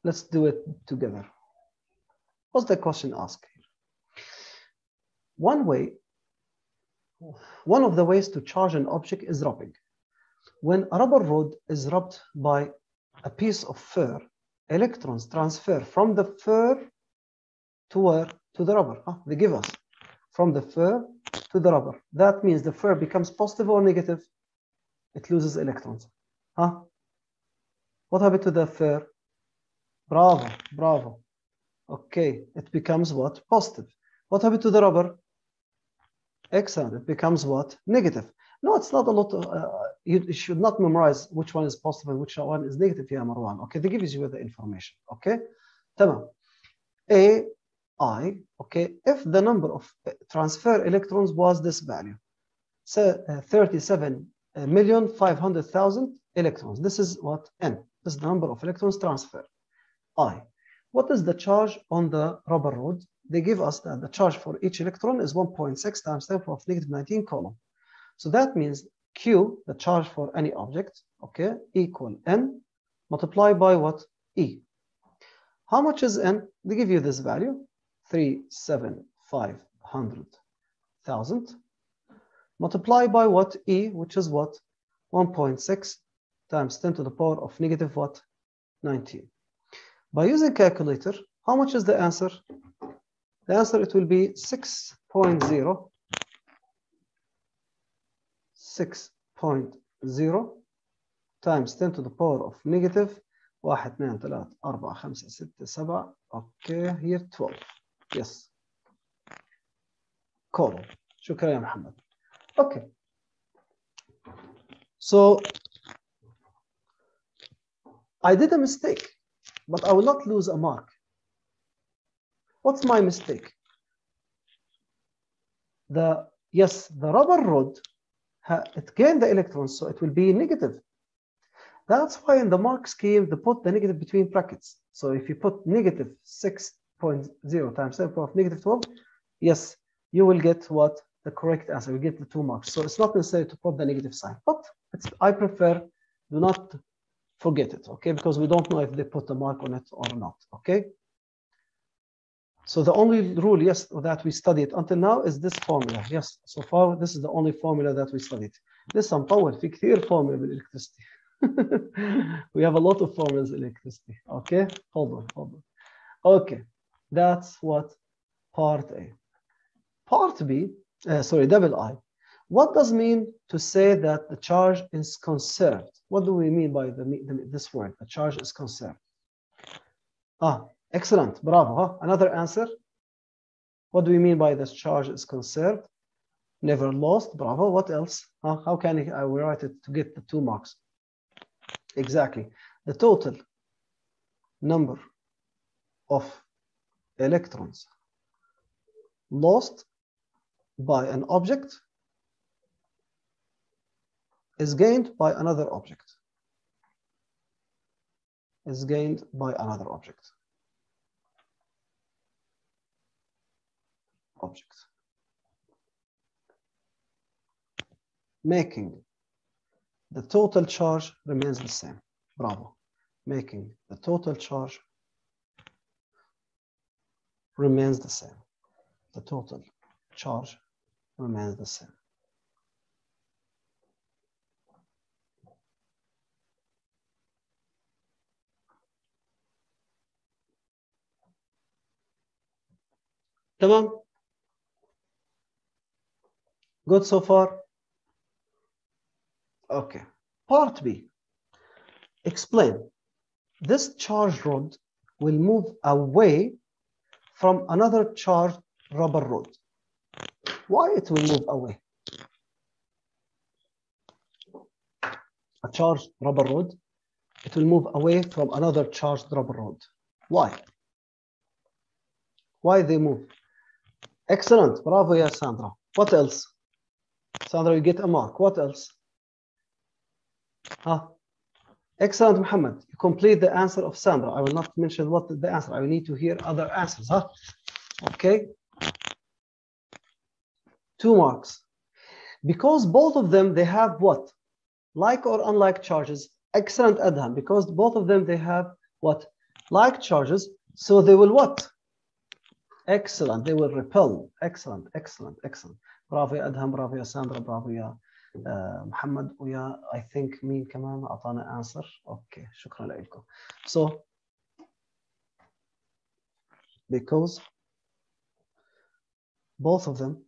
Let's do it together. What's the question asked here? One of the ways to charge an object is rubbing. When a rubber rod is rubbed by a piece of fur, electrons transfer from the fur to where? To the rubber. They give us from the fur to the rubber. That means the fur becomes positive or negative? It loses electrons. What happened to the fur? Bravo, bravo. Okay, it becomes what? Positive. What happened to the rubber? Excellent. It becomes what? Negative. No, it's not a lot of, you should not memorize which one is positive and which one is negative here, Marwan. Okay, they give you the information. Okay, tamam. AI, okay, if the number of transfer electrons was this value, so 37,500,000 electrons. This is what? N. This is the number of electrons transferred. I. What is the charge on the rubber rod? They give us that the charge for each electron is 1.6 times 10 to the negative 19 coulomb. So that means Q, the charge for any object, okay, equal N multiplied by what? E. How much is N? They give you this value, 37,500,000 multiplied by what? E, which is what? 1.6 times 10 to the power of negative what? 19. By using calculator, how much is the answer? The answer, it will be 6.0 times 10 to the power of negative 1, 2, 3, 4, 5, 6, 7. Okay, here 12. Yes. Cool. شكرا يا محمد. Okay. So I did a mistake, but I will not lose a mark. What's my mistake? The rubber rod, it gained the electrons, so it will be negative. That's why in the mark scheme, they put the negative between brackets. So if you put negative 6.0 times 10 to the power of negative 12, yes, you will get what? The correct answer. You get the 2 marks. So it's not necessary to put the negative sign, but I prefer do not forget it, okay? Because we don't know if they put a mark on it or not, okay? So the only rule, yes, that we studied until now is this formula. Yes, so far this is the only formula that we studied. Listen, power, في كثير formula electricity. We have a lot of formulas in electricity. Okay, hold on. Okay, that's what part A. Part B, double I. What does mean to say that the charge is conserved? What do we mean by this word? The charge is conserved. Excellent, bravo. Another answer. What do we mean by this charge is conserved? Never lost, bravo. What else? How can I write it to get the 2 marks? Exactly. The total number of electrons lost by an object is gained by another object. Is gained by another object. Making the total charge remains the same. Bravo. Making the total charge remains the same. The total charge remains the same. Tamam? Good so far? Okay. Part B. Explain. This charged rod will move away from another charged rubber rod. Why it will move away? A charged rubber rod, it will move away from another charged rubber rod. Why? Why they move? Excellent. Bravo, yeah, Sandra. What else? Sandra, you get a mark. What else? Excellent, Muhammad. You complete the answer of Sandra. I will not mention what the answer. I will need to hear other answers. Okay. 2 marks. Because both of them, they have what? Like or unlike charges. Excellent, Adham. Because both of them, they have what? like charges, so they will what? Excellent, they will repel. Excellent, excellent, excellent. برافو يا أدهم، برافو يا ساندرا، برافو يا محمد، ويا I think مين كمان أعطانا answer. أوكي، شكرا لكم. So because both of them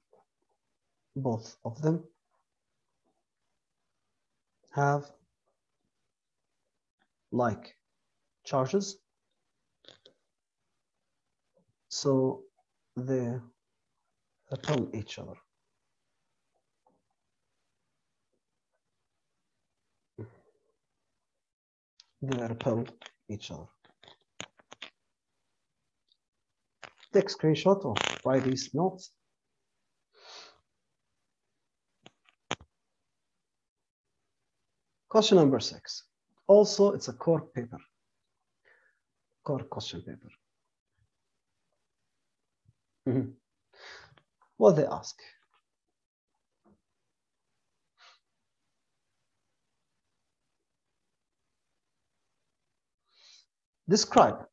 have like charges, so they repel each other. They repel each other. Take screenshot or write these notes. Question number 6. Also, it's a core paper. Core question paper. What they ask. Describe,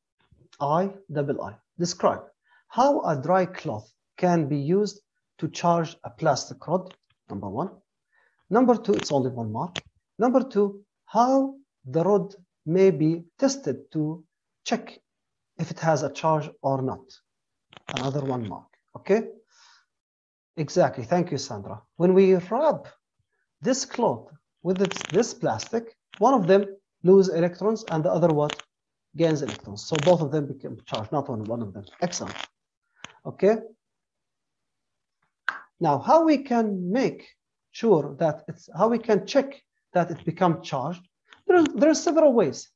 describe how a dry cloth can be used to charge a plastic rod, number 1. Number 2, it's only 1 mark. Number 2, how the rod may be tested to check if it has a charge or not. Another 1 mark, okay? Exactly, thank you, Sandra. When we wrap this cloth with this plastic, one of them loses electrons and the other what? Gains electrons. So both of them become charged, not only one of them. Excellent. Okay. Now, how we can make sure that how we can check that it becomes charged? There are several ways.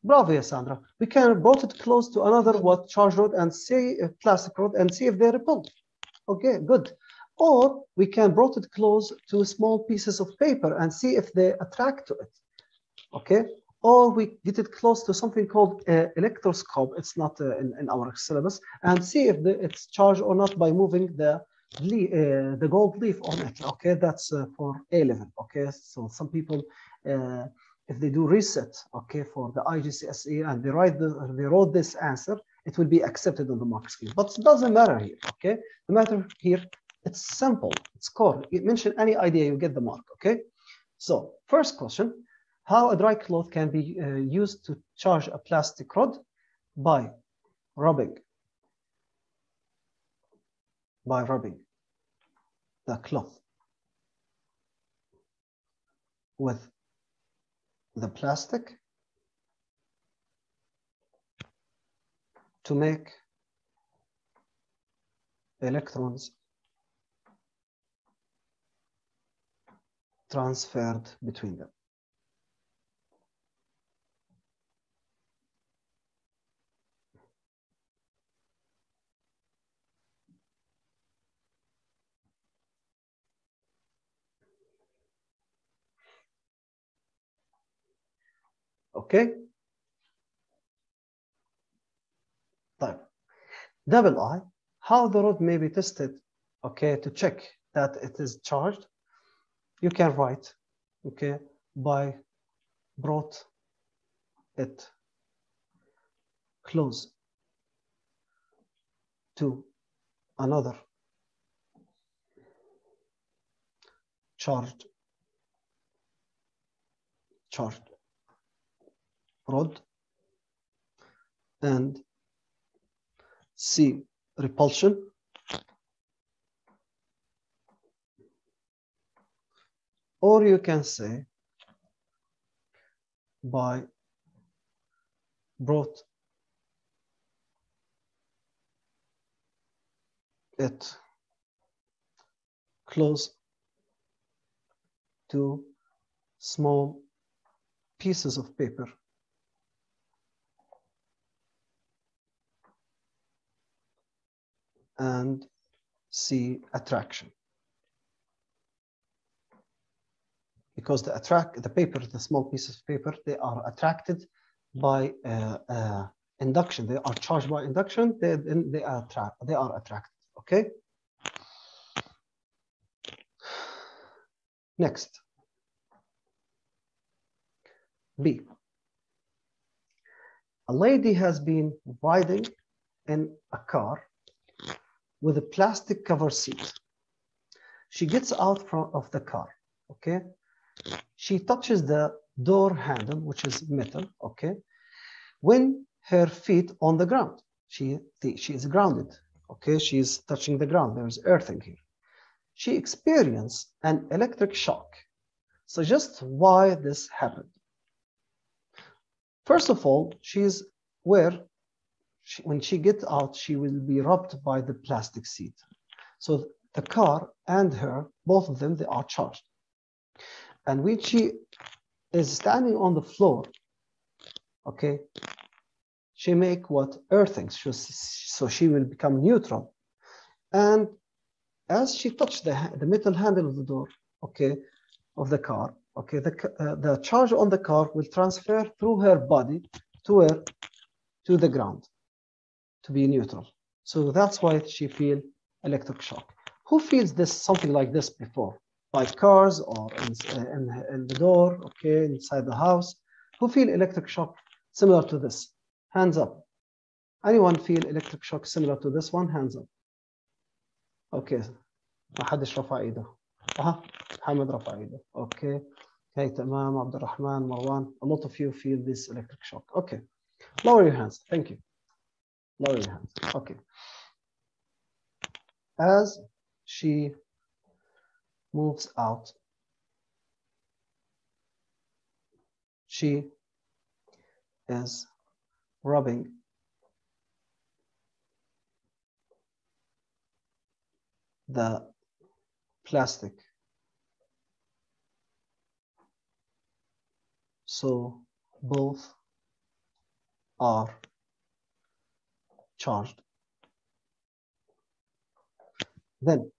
Bravo, Sandra. We can brought it close to another charge rod and see a plastic rod and see if they repel. Okay, good. Or we can brought it close to small pieces of paper and see if they attract to it. Okay. Or we get it close to something called electroscope. It's not in our syllabus, and see if it's charged or not by moving the gold leaf on it. Okay, that's for A level. Okay, so some people, if they do reset, okay, for the IGCSE and they wrote this answer, it will be accepted on the mark scheme. But it doesn't matter here. Okay, the matter here, it's simple. It's core. You mention any idea, you get the mark. Okay, so first question. How a dry cloth can be used to charge a plastic rod? By rubbing the cloth with the plastic to make electrons transferred between them. Okay. Double I, how the rod may be tested, okay, to check that it is charged. You can write, okay, by brought it close to another charged rod and see repulsion, or you can say by brought it close to small pieces of paper and see attraction. Because the paper, the small pieces of paper, they are attracted by induction. They are charged by induction. They are attracted. Okay. Next, B. A lady has been riding in a car with a plastic cover seat. She gets out of the car, okay? She touches the door handle, which is metal, okay? When her feet on the ground, she is grounded, okay? She is touching the ground. There's earthing here. She experienced an electric shock. Suggest why this happened. First of all, when she gets out, she will be rubbed by the plastic seat. So the car and her, both of them, they are charged. And when she is standing on the floor, okay, she make what? Earthing. So she will become neutral. And as she touched the metal handle of the door, okay, of the car, okay, the charge on the car will transfer through her body to the ground to be neutral. So that's why she feels electric shock. Who feels this, something like this before? By cars or in the door, okay, inside the house? Who feel electric shock similar to this? Hands up. Anyone feel electric shock similar to this one? Hands up. Okay. ما حدش رفع ايده. محمد رفع ايده. Okay. Okay, تمام. عبد الرحمن, Marwan. A lot of you feel this electric shock. Okay. Lower your hands. Thank you. Lower your hands. Okay. As she moves out, she is rubbing the plastic. So both are charged. Then,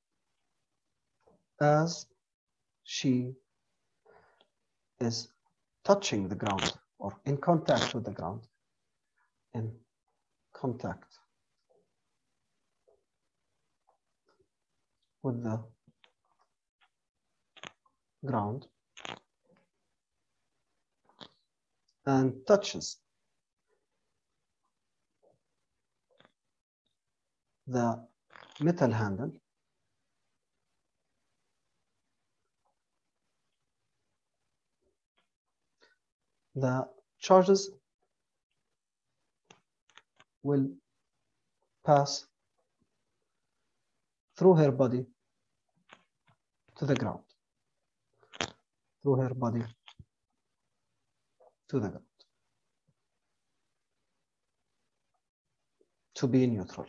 as she is touching the ground or in contact with the ground, in contact with the ground and touches the metal handle, the charges will pass through her body to the ground, through her body to the ground, to be neutral.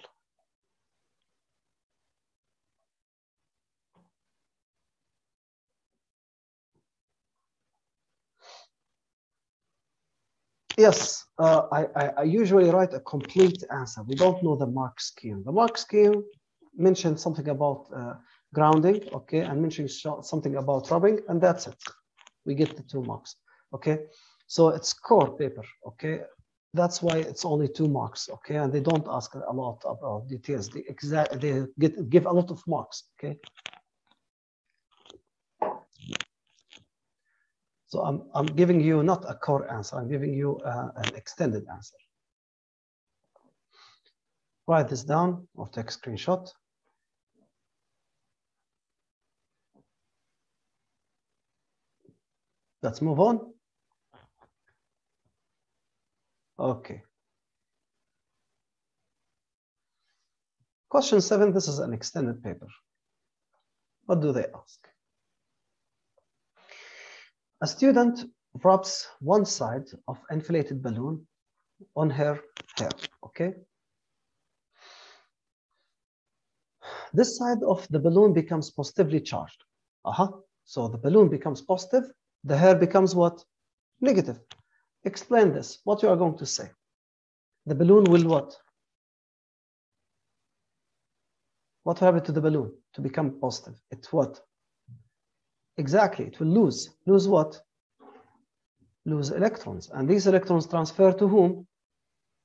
Yes, I usually write a complete answer. We don't know the mark scheme. The mark scheme mentioned something about grounding, okay, and mentioning something about rubbing, and that's it. We get the 2 marks, okay? So it's core paper, okay? That's why it's only 2 marks, okay? And they don't ask a lot about details. They give a lot of marks, okay? So I'm giving you not a core answer, I'm giving you an extended answer. Write this down or take a screenshot. Let's move on. Okay. Question 7, this is an extended paper. What do they ask? A student rubs one side of inflated balloon on her hair, okay? This side of the balloon becomes positively charged. So the balloon becomes positive, the hair becomes what? Negative. Explain this, what you are going to say. The balloon will what? What happened to the balloon to become positive? It's what? Exactly, it will lose. Lose what? Lose electrons. And these electrons transfer to whom?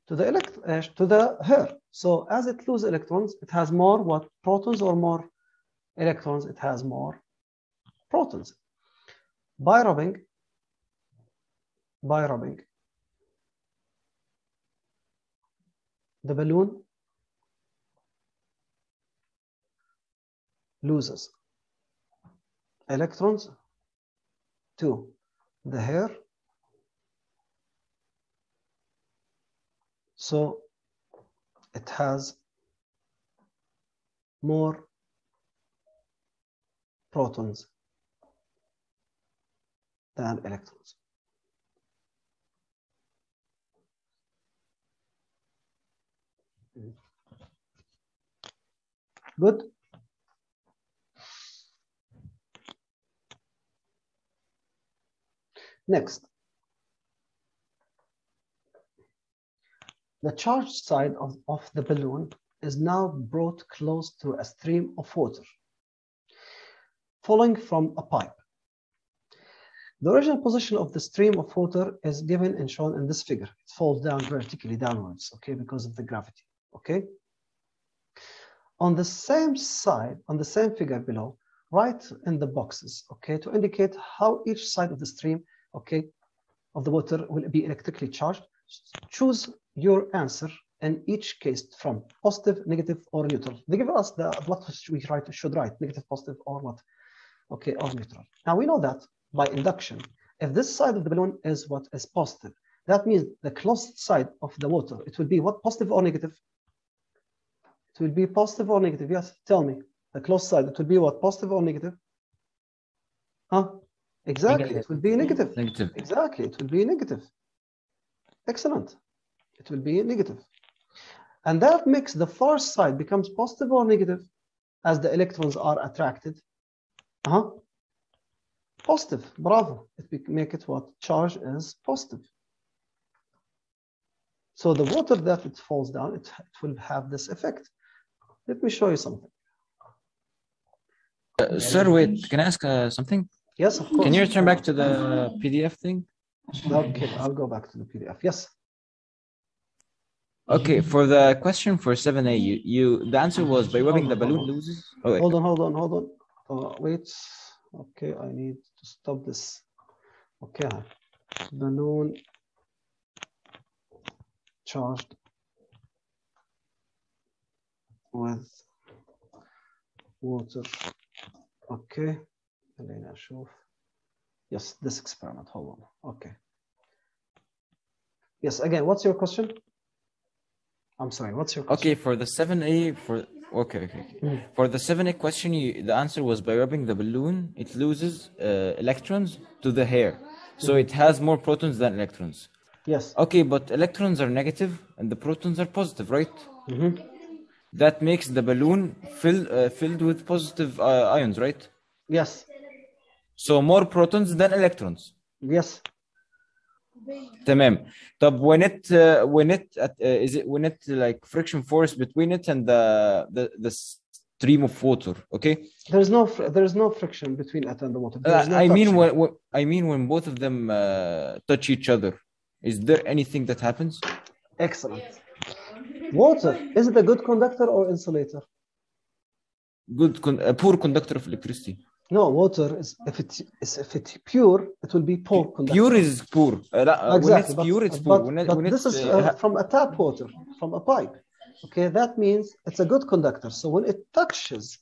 To the hair. So as it loses electrons, it has more what? Protons or more electrons? It has more protons. By rubbing, the balloon loses electrons to the air, so it has more protons than electrons. Good. Next, the charged side of the balloon is now brought close to a stream of water falling from a pipe. The original position of the stream of water is given and shown in this figure. It falls down vertically downwards, okay, because of the gravity, okay? On the same side, on the same figure below, write in the boxes, okay, to indicate how each side of the stream, okay, of the water will be electrically charged. Choose your answer in each case from positive, negative, or neutral. They give us what we should write, negative, positive, or what, okay, or neutral. Now we know that by induction, if this side of the balloon is what is positive, that means the closed side of the water, it will be what, positive or negative? It will be positive or negative, yes, tell me. The closed side, it will be what, positive or negative? Huh? Exactly, Negative. it will be negative. Negative. Exactly, it will be negative. Excellent, it will be negative. And that makes the far side becomes positive or negative as the electrons are attracted. Positive, bravo. It make it what? Charge is positive. So the water that it falls down, it will have this effect. Let me show you something. Sir, wait, can I ask something? Yes, of course. Can you return back to the PDF thing? Okay, I'll go back to the PDF. Yes. Okay, for the question for 7A, the answer was by rubbing the balloon loses. Oh, wait. Hold on. Wait. Okay, I need to stop this. Okay, balloon charged with water. Okay, خليني أشوف. Yes, this experiment. Hold on. Okay. Yes, again, what's your question? I'm sorry, what's your question? Okay, for the 7A, okay. For the 7A question, the answer was by rubbing the balloon, it loses electrons to the hair. So it has more protons than electrons. Yes. Okay, but electrons are negative and the protons are positive, right? That makes the balloon filled with positive ions, right? Yes. So more protons than electrons. Yes. تمام. طب when it like friction force between it and the stream of water, okay? There is no friction between it and the water. I mean when both of them touch each other, is there anything that happens? Excellent. Water, is it a good conductor or insulator? Poor conductor of electricity. No, water is if it's pure, it will be poor conductor. Pure is poor. Exactly. When it's pure, it's poor. But this is from a tap water, from a pipe. Okay, that means it's a good conductor. So when it touches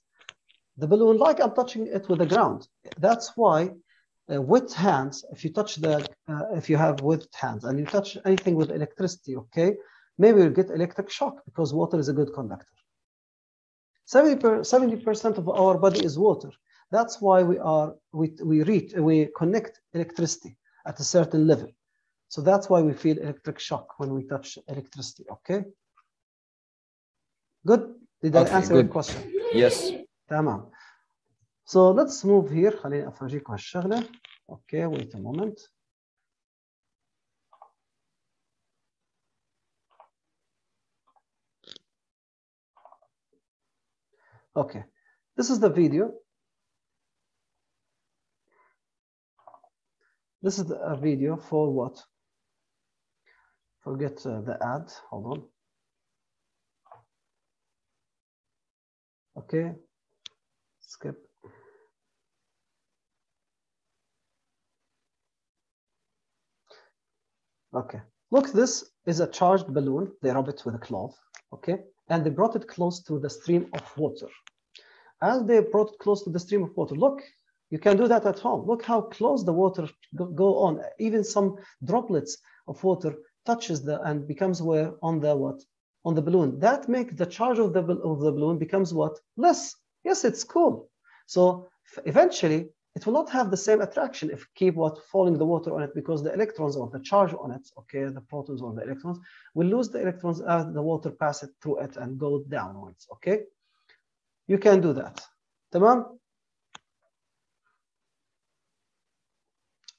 the balloon, like I'm touching it with the ground, that's why with hands, if you touch if you have with hands and you touch anything with electricity, okay, maybe you'll get electric shock because water is a good conductor. 70% of our body is water. That's why we connect electricity at a certain level. So that's why we feel electric shock when we touch electricity, okay? Good? Did I answer your question? Yes. تمام. So let's move here. خليني أفرجيكم هالشغلة. Okay, wait a moment. Okay, this is the video. This is a video for what? Forget the ad. Hold on. Okay, skip. Okay, look, this is a charged balloon. They rub it with a cloth, okay? And they brought it close to the stream of water. As they brought it close to the stream of water, look, you can do that at home. Look how close the water go on. Even some droplets of water touches and becomes where on the what? On the balloon. That makes the charge of the balloon becomes what? Less. Yes, it's cool. So eventually, it will not have the same attraction if you keep what falling the water on it, because the electrons or the charge on it, okay, the protons or the electrons, will lose the electrons as the water passes through it and go downwards, okay? You can do that. Tamam?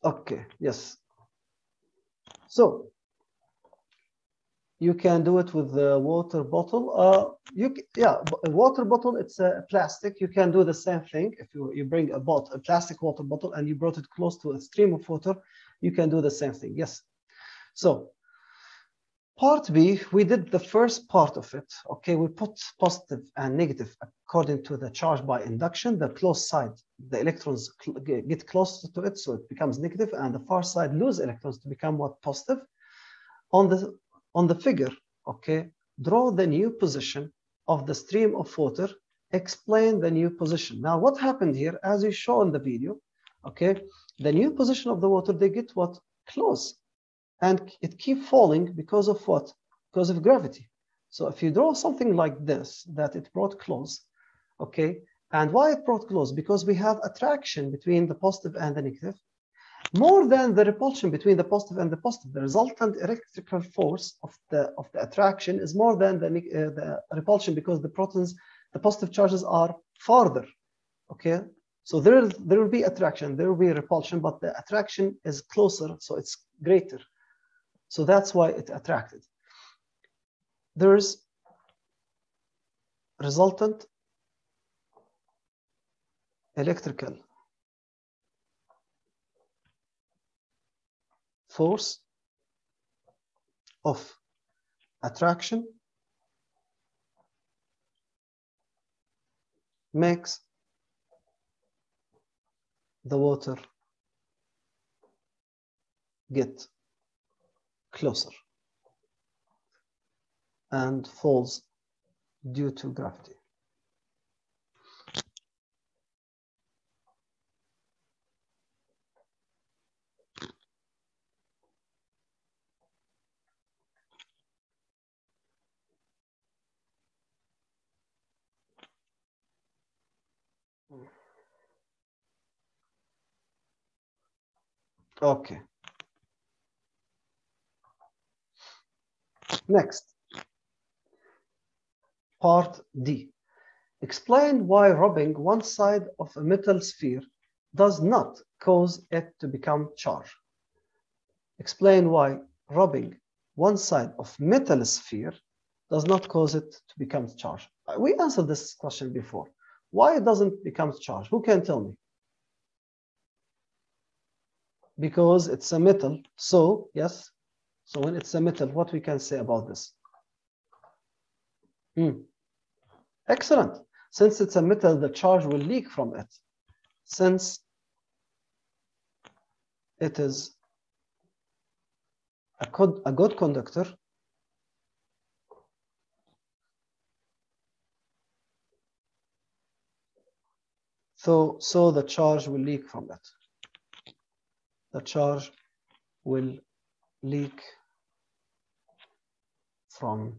Okay, yes. So, you can do it with the water bottle. A water bottle, it's a plastic. You can do the same thing. If you bring a plastic water bottle and you brought it close to a stream of water, you can do the same thing, yes. So, part B, we did the first part of it. Okay, we put positive and negative according to the charge by induction. The close side, the electrons get close to it, so it becomes negative, and the far side lose electrons to become what? Positive. On the figure, okay, draw the new position of the stream of water, explain the new position. Now, what happened here, as you show in the video, okay, the new position of the water, they get what? Close. And it keeps falling because of what? Because of gravity. So if you draw something like this, that it brought close, okay, and why it brought close? Because we have attraction between the positive and the negative, more than the repulsion between the positive and the positive. The resultant electrical force of the attraction is more than the repulsion, because the protons, the positive charges are farther. Okay, so there will be attraction, there will be repulsion, but the attraction is closer, so it's greater. So that's why it attracted. There's resultant electrical force of attraction makes the water get closer and falls due to gravity. Okay. Next, part D. Explain why rubbing one side of a metal sphere does not cause it to become charged. Explain why rubbing one side of metal sphere does not cause it to become charged. We answered this question before. Why it doesn't become charged? Who can tell me? Because it's a metal. So, yes. So when it's a metal, what we can say about this? Excellent. Since it's a metal, the charge will leak from it. Since it is a good conductor, so the charge will leak from it. The charge will leak from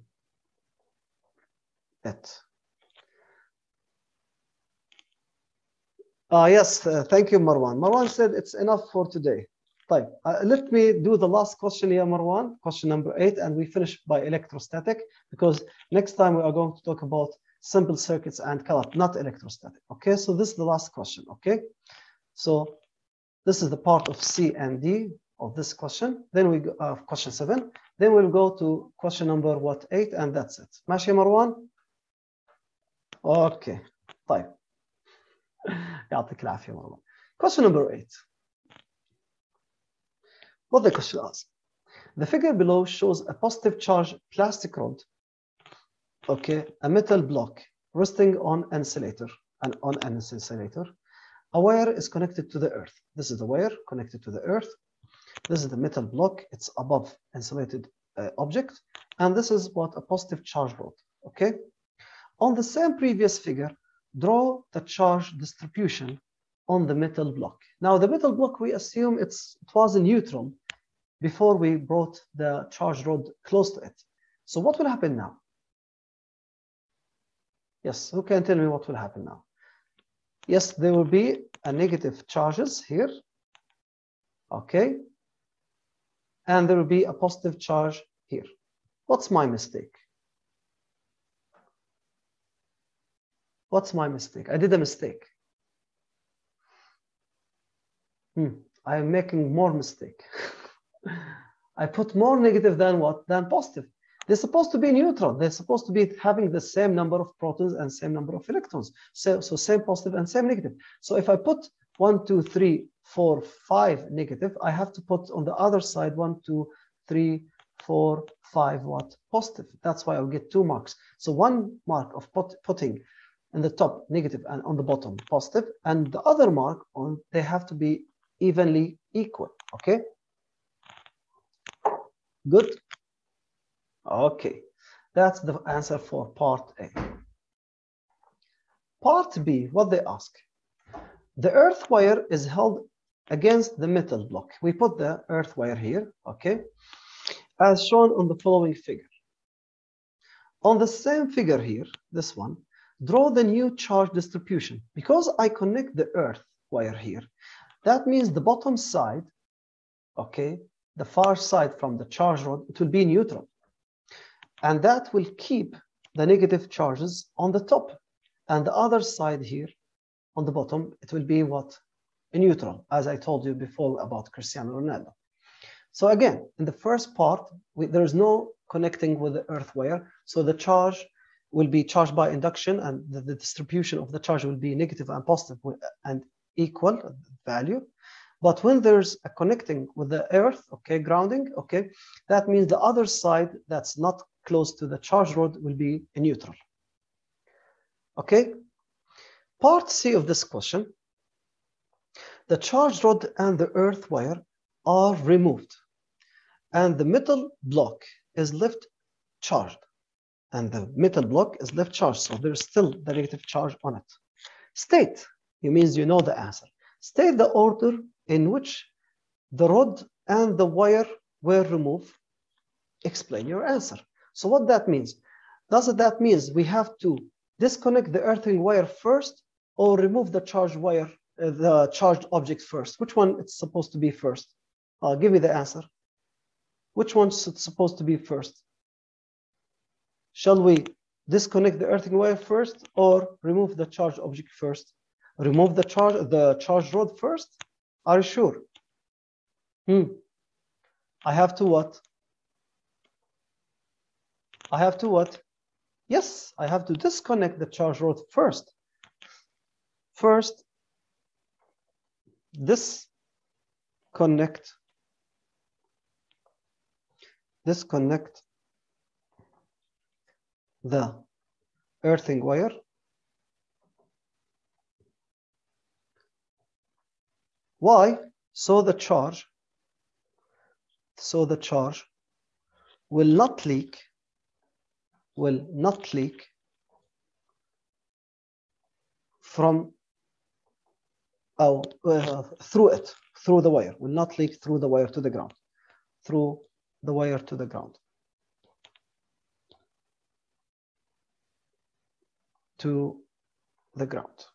it. Yes, thank you, Marwan. Marwan said it's enough for today. Right. Let me do the last question here, Marwan, question number 8, and we finish by electrostatic, because next time we are going to talk about simple circuits and color, not electrostatic. Okay, so this is the last question. Okay, so this is the part of C and D of this question. Then we go question 7. Then we'll go to question number 8, and that's it. ماشي Marwan? Okay. طيب. يعطيك العافية Marwan. Question number 8. What the question asks? The figure below shows a positive charge plastic rod, okay, a metal block resting on an insulator, and on an insulator. A wire is connected to the earth. This is the wire connected to the earth. This is the metal block. It's above insulated object, and this is what a positive charge rod. Okay. On the same previous figure, draw the charge distribution on the metal block. Now the metal block, we assume it was neutral before we brought the charge rod close to it. So what will happen now? Yes, who can tell me what will happen now? Yes, there will be a negative charges here. Okay. And there will be a positive charge here. What's my mistake? What's my mistake? I did a mistake. I am making more mistake. I put more negative than what? Than positive. They're supposed to be neutral. They're supposed to be having the same number of protons and same number of electrons. So same positive and same negative. So if I put 1, 2, 3, 4, 5 negative, I have to put on the other side 1, 2, 3, 4, 5 what? Positive. That's why I'll get 2 marks. So 1 mark of putting in the top negative and on the bottom positive, and the other mark on they have to be evenly equal. Okay. Good. Okay. That's the answer for part A. Part B, what they ask. The earth wire is held against the metal block. We put the earth wire here, okay, as shown on the following figure. On the same figure here, this one, draw the new charge distribution. Because I connect the earth wire here, that means the bottom side, okay, the far side from the charge rod, it will be neutral. And that will keep the negative charges on the top. And the other side here, on the bottom, it will be what? Neutral, as I told you before about Cristiano Ronaldo. So again, in the first part, there is no connecting with the earth wire. So the charge will be charged by induction, and the distribution of the charge will be negative and positive and equal value. But when there's a connecting with the earth, okay, grounding, okay, that means the other side that's not close to the charge rod will be neutral. Okay. Part C of this question, the charge rod and the earth wire are removed, and the metal block is left charged. And the metal block is left charged, so there's still the negative charge on it. State, it means you know the answer. State the order in which the rod and the wire were removed. Explain your answer. So what that means? That means we have to disconnect the earthing wire first, or remove the charged wire, the charged object first? Which one it's supposed to be first? Give me the answer. Which one's supposed to be first? Shall we disconnect the earthing wire first, or remove the charged object first? Remove the charged rod first? Are you sure? I have to what? I have to what? Yes, I have to disconnect the charged rod first. First, disconnect the earthing wire. Why? So the charge will not leak from through the wire, will not leak through the wire to the ground, through the wire to the ground. To the ground.